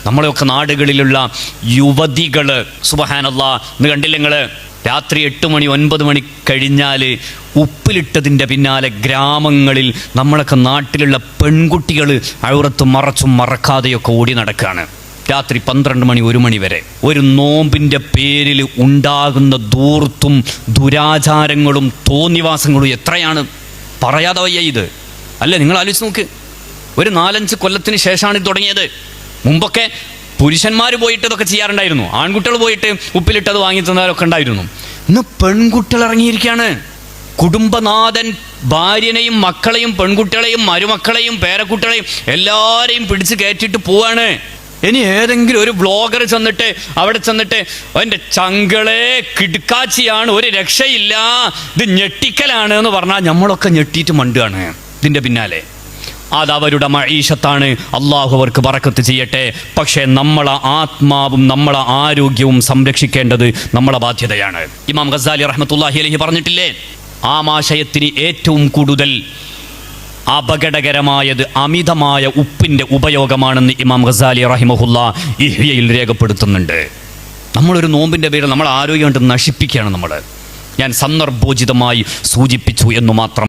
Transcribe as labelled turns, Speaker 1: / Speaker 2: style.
Speaker 1: നമ്മളെയൊക്കെ നാടുകളിലുള്ള യുവതികൾ സുബ്ഹാനല്ലാഹ് ഇന്ന് കണ്ടില്ല നിങ്ങൾ, രാത്രി 8 മണി 9 മണി കഴിഞ്ഞാൽ ഉപ്പിലിട്ടതിൻ്റെ പിന്നാലെ ഗ്രാമങ്ങളിൽ നമ്മളൊക്കെ നാട്ടിലുള്ള പെൺകുട്ടികൾ ഔറത്ത് മറച്ചും മറക്കാതെയൊക്കെ ഓടി നടക്കുകയാണ്. രാത്രി 12 മണി 1 മണി വരെ. ഒരു നോമ്പിൻ്റെ പേരിൽ ഉണ്ടാകുന്ന ധൂർത്തും ദുരാചാരങ്ങളും തോന്നിവാസങ്ങളും എത്രയാണ്, പറയാതെ വയ്യ ഇത്. അല്ല, നിങ്ങൾ ആലോചിച്ച് നോക്ക്, ഒരു 4-5 കൊല്ലത്തിന് ശേഷമാണ് ഇത് തുടങ്ങിയത്. മുമ്പൊക്കെ പുരുഷന്മാർ പോയിട്ട് ഇതൊക്കെ ചെയ്യാറുണ്ടായിരുന്നു, ആൺകുട്ടികൾ പോയിട്ട് ഉപ്പിലിട്ടത് വാങ്ങി തന്നാലൊക്കെ ഉണ്ടായിരുന്നു. ഇന്ന് പെൺകുട്ടികൾ ഇറങ്ങിയിരിക്കുകയാണ്. കുടുംബനാഥൻ ഭാര്യനെയും മക്കളെയും പെൺകുട്ടികളെയും മരുമക്കളെയും പേരക്കുട്ടികളെയും എല്ലാവരെയും പിടിച്ച് കയറ്റിയിട്ട് പോവാണ്. ഇനി ഏതെങ്കിലും ഒരു ബ്ലോഗർ ചെന്നിട്ട് അവിടെ ചെന്നിട്ട് എൻ്റെ ചങ്കളെ കിടുക്കാച്ചിയാണ്, ഒരു രക്ഷയില്ല, ഇത് ഞെട്ടിക്കലാണ് എന്ന് പറഞ്ഞാൽ നമ്മളൊക്കെ ഞെട്ടിയിട്ട് മണ്ടുകയാണ് ഇതിൻ്റെ പിന്നാലെ. അതവരുടെ മഈശത്താണ്, അള്ളാഹു അവർക്ക് ബറക്കത്ത് ചെയ്യട്ടെ. പക്ഷേ നമ്മളെ ആത്മാവും നമ്മളെ ആരോഗ്യവും സംരക്ഷിക്കേണ്ടത് നമ്മളെ ബാധ്യതയാണ്. ഇമാം ഗസാലി റഹ്മത്തുള്ളാഹി അലൈഹി പറഞ്ഞിട്ടില്ലേ, ആമാശയത്തിന് ഏറ്റവും കൂടുതൽ അപകടകരമായത് അമിതമായ ഉപ്പിൻ്റെ ഉപയോഗമാണെന്ന് ഇമാം ഗസാലി റഹിമഹുല്ലാ ഇഹ്യയിൽ രേഖപ്പെടുത്തുന്നുണ്ട്. നമ്മളൊരു നോമ്പിൻ്റെ പേരിൽ നമ്മളെ ആരോഗ്യം കൊണ്ട് നശിപ്പിക്കുകയാണ് നമ്മൾ. ഞാൻ സന്ദർഭോചിതമായി സൂചിപ്പിച്ചു എന്നു മാത്രം.